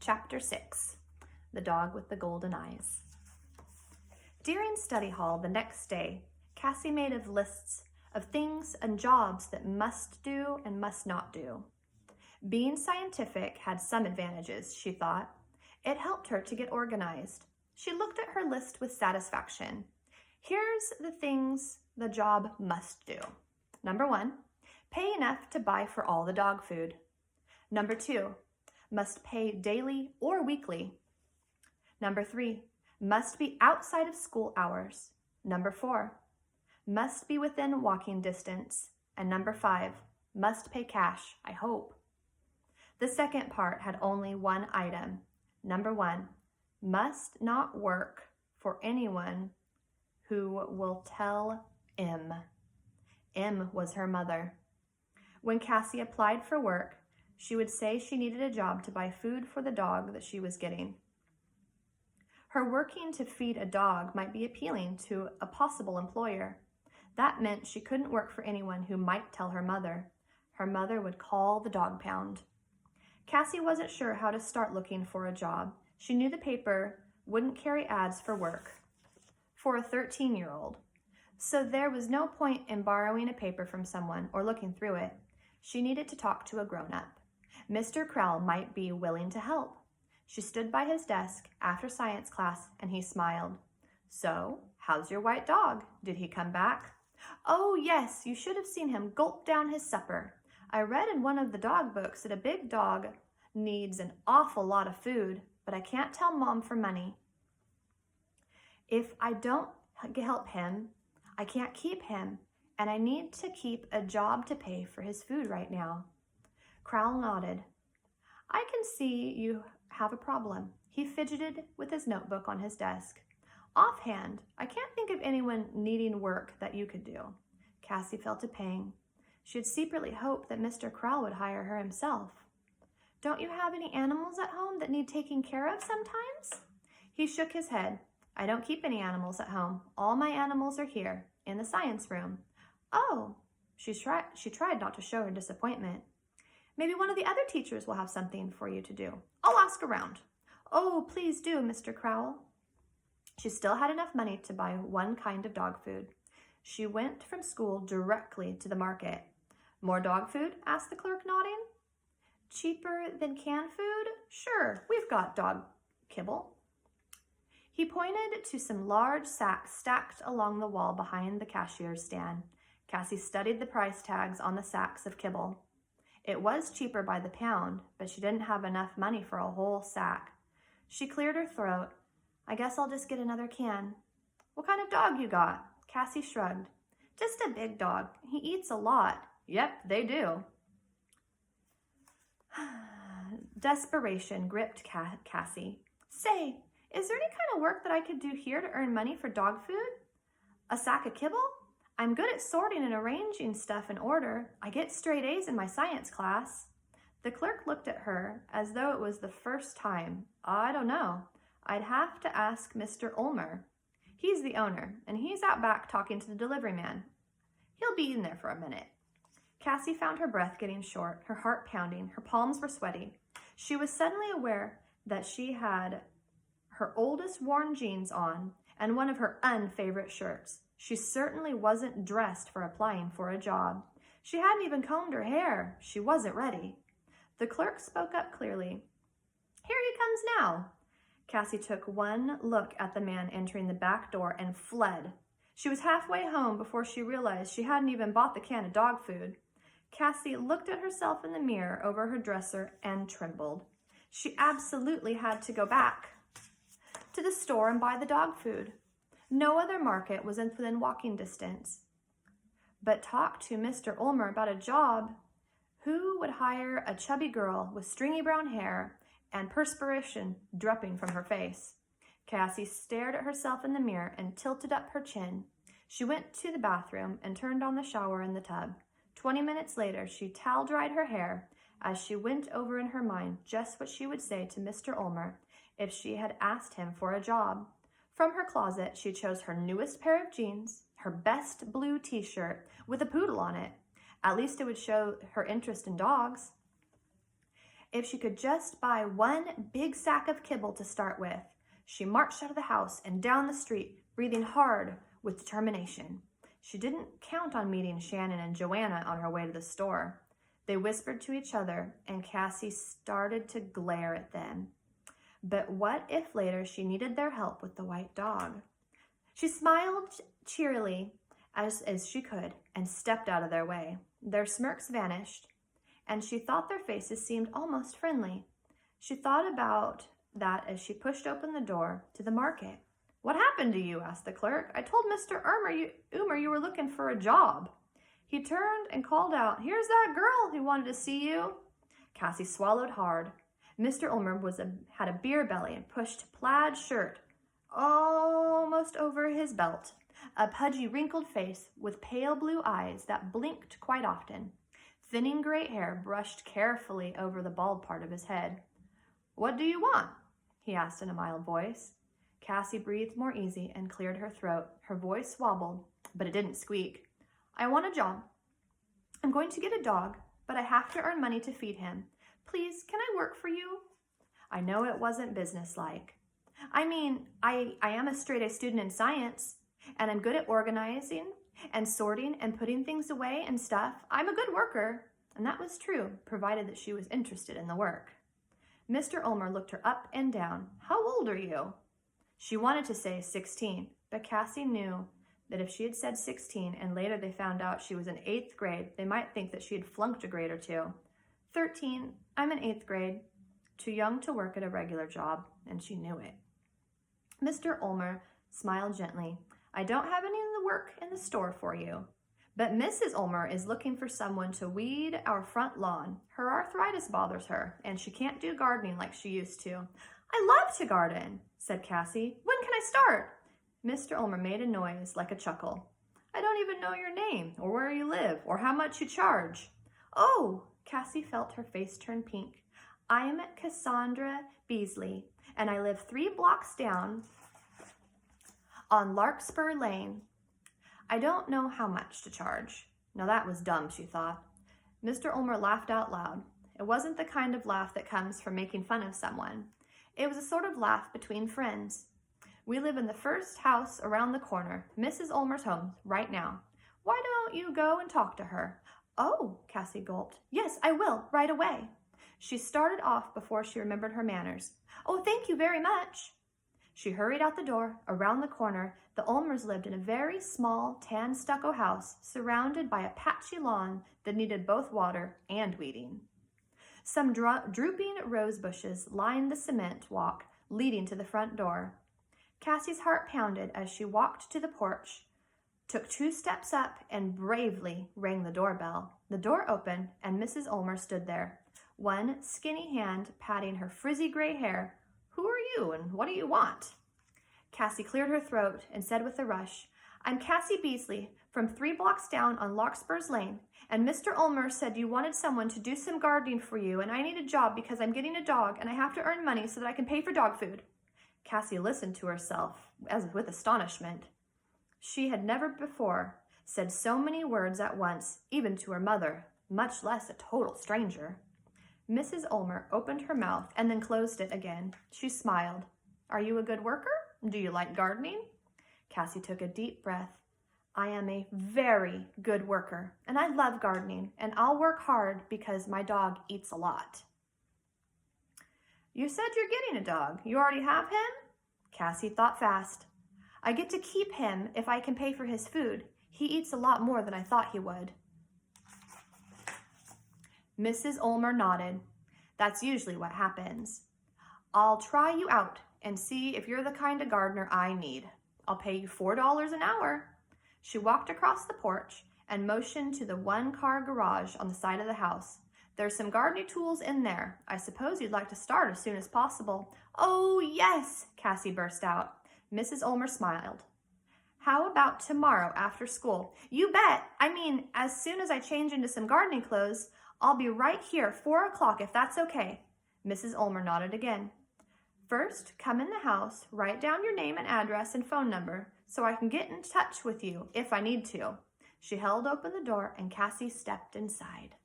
Chapter 6, The Dog with the Golden Eyes. During study hall the next day, Cassie made lists of things and jobs that must do and must not do. Being scientific had some advantages, she thought. It helped her to get organized. She looked at her list with satisfaction. Here's the things the job must do. Number 1, pay enough to buy for all the dog food. Number 2, must pay daily or weekly. Number 3, must be outside of school hours. Number 4, must be within walking distance. And number 5, must pay cash, I hope. The second part had only one item. Number 1, must not work for anyone who will tell M. M was her mother. When Cassie applied for work, she would say she needed a job to buy food for the dog that she was getting. Her working to feed a dog might be appealing to a possible employer. That meant she couldn't work for anyone who might tell her mother. Her mother would call the dog pound. Cassie wasn't sure how to start looking for a job. She knew the paper wouldn't carry ads for work for a 13-year-old. So there was no point in borrowing a paper from someone or looking through it. She needed to talk to a grown-up. Mr. Crowell might be willing to help. She stood by his desk after science class and he smiled. So, how's your white dog? Did he come back? Oh yes, you should have seen him gulp down his supper. I read in one of the dog books that a big dog needs an awful lot of food, but I can't tell Mom for money. If I don't help him, I can't keep him, and I need to keep a job to pay for his food right now. Crowell nodded. I can see you have a problem. He fidgeted with his notebook on his desk. Offhand, I can't think of anyone needing work that you could do. Cassie felt a pang. She had secretly hoped that Mr. Crowell would hire her himself. Don't you have any animals at home that need taking care of sometimes? He shook his head. I don't keep any animals at home. All my animals are here, in the science room. Oh, she tried not to show her disappointment. Maybe one of the other teachers will have something for you to do. I'll ask around. Oh, please do, Mr. Crowell. She still had enough money to buy one kind of dog food. She went from school directly to the market. More dog food? Asked the clerk, nodding. Cheaper than canned food? Sure, we've got dog kibble. He pointed to some large sacks stacked along the wall behind the cashier's stand. Cassie studied the price tags on the sacks of kibble. It was cheaper by the pound, but she didn't have enough money for a whole sack. She cleared her throat. I guess I'll just get another can. What kind of dog you got? Cassie shrugged. Just a big dog. He eats a lot. Yep, they do. Desperation gripped Cassie. Say, is there any kind of work that I could do here to earn money for dog food? A sack of kibble? I'm good at sorting and arranging stuff in order. I get straight A's in my science class. The clerk looked at her as though it was the first time. I don't know. I'd have to ask Mr. Ulmer. He's the owner, and he's out back talking to the delivery man. He'll be in there for a minute. Cassie found her breath getting short, her heart pounding, her palms were sweaty. She was suddenly aware that she had her oldest worn jeans on and one of her unfavorite shirts. She certainly wasn't dressed for applying for a job. She hadn't even combed her hair. She wasn't ready. The clerk spoke up clearly. Here he comes now. Cassie took one look at the man entering the back door and fled. She was halfway home before she realized she hadn't even bought the can of dog food. Cassie looked at herself in the mirror over her dresser and trembled. She absolutely had to go back to the store and buy the dog food. No other market was within walking distance. But talk to Mr. Ulmer about a job. Who would hire a chubby girl with stringy brown hair and perspiration dripping from her face? Cassie stared at herself in the mirror and tilted up her chin. She went to the bathroom and turned on the shower in the tub. 20 minutes later, she towel-dried her hair as she went over in her mind just what she would say to Mr. Ulmer if she had asked him for a job. From her closet, she chose her newest pair of jeans, her best blue t-shirt with a poodle on it. At least it would show her interest in dogs. If she could just buy one big sack of kibble to start with. She marched out of the house and down the street, breathing hard with determination. She didn't count on meeting Shannon and Joanna on her way to the store. They whispered to each other, and Cassie started to glare at them. But what if later she needed their help with the white dog? She smiled cheerily as she could and stepped out of their way. Their smirks vanished, and she thought their faces seemed almost friendly. She thought about that as she pushed open the door to the market. "What happened to you?" asked the clerk. "I told Mr. Umer you were looking for a job." He turned and called out, "Here's that girl who wanted to see you." Cassie swallowed hard. Mr. Ulmer had a beer belly and pushed a plaid shirt almost over his belt, a pudgy, wrinkled face with pale blue eyes that blinked quite often. Thinning gray hair brushed carefully over the bald part of his head. "What do you want?" he asked in a mild voice. Cassie breathed more easy and cleared her throat. Her voice wobbled, but it didn't squeak. "I want a job. I'm going to get a dog, but I have to earn money to feed him. Please, can I work for you?" I know it wasn't businesslike. I mean, I am a straight-A student in science, and I'm good at organizing and sorting and putting things away and stuff. I'm a good worker. And that was true, provided that she was interested in the work. Mr. Ulmer looked her up and down. "How old are you?" She wanted to say 16, but Cassie knew that if she had said 16 and later they found out she was in 8th grade, they might think that she had flunked a grade or two. 13, I'm in 8th grade. Too young to work at a regular job, and she knew it. Mr. Ulmer smiled gently. "I don't have any of the work in the store for you, but Mrs. Ulmer is looking for someone to weed our front lawn. Her arthritis bothers her, and she can't do gardening like she used to." "I love to garden," said Cassie. "When can I start?" Mr. Ulmer made a noise like a chuckle. "I don't even know your name, or where you live, or how much you charge." "Oh," Cassie felt her face turn pink. "I'm Cassandra Beasley, and I live 3 blocks down on Larkspur Lane. I don't know how much to charge." Now that was dumb, she thought. Mr. Ulmer laughed out loud. It wasn't the kind of laugh that comes from making fun of someone. It was a sort of laugh between friends. "We live in the first house around the corner, Mrs. Ulmer's home, right now. Why don't you go and talk to her?" "Oh," Cassie gulped. "Yes, I will, right away." She started off before she remembered her manners. "Oh, thank you very much." She hurried out the door. Around the corner, the Ulmers lived in a very small tan stucco house surrounded by a patchy lawn that needed both water and weeding. Some drooping rose bushes lined the cement walk leading to the front door. Cassie's heart pounded as she walked to the porch, took 2 steps up, and bravely rang the doorbell. The door opened, and Mrs. Ulmer stood there, one skinny hand patting her frizzy gray hair. "Who are you, and what do you want?" Cassie cleared her throat and said with a rush, "I'm Cassie Beasley from 3 blocks down on Larkspur's Lane, and Mr. Ulmer said you wanted someone to do some gardening for you, and I need a job because I'm getting a dog, and I have to earn money so that I can pay for dog food." Cassie listened to herself as with astonishment. She had never before said so many words at once, even to her mother, much less a total stranger. Mrs. Ulmer opened her mouth and then closed it again. She smiled. "Are you a good worker? Do you like gardening?" Cassie took a deep breath. "I am a very good worker, and I love gardening, and I'll work hard because my dog eats a lot." "You said you're getting a dog. You already have him?" Cassie thought fast. "I get to keep him if I can pay for his food. He eats a lot more than I thought he would." Mrs. Ulmer nodded. "That's usually what happens. I'll try you out and see if you're the kind of gardener I need. I'll pay you $4 an hour." She walked across the porch and motioned to the 1-car garage on the side of the house. "There's some gardening tools in there. I suppose you'd like to start as soon as possible." "Oh, yes," Cassie burst out. Mrs. Ulmer smiled. "How about tomorrow after school?" "You bet. I mean, as soon as I change into some gardening clothes, I'll be right here 4 o'clock if that's okay." Mrs. Ulmer nodded again. "First, come in the house, write down your name and address and phone number so I can get in touch with you if I need to." She held open the door and Cassie stepped inside.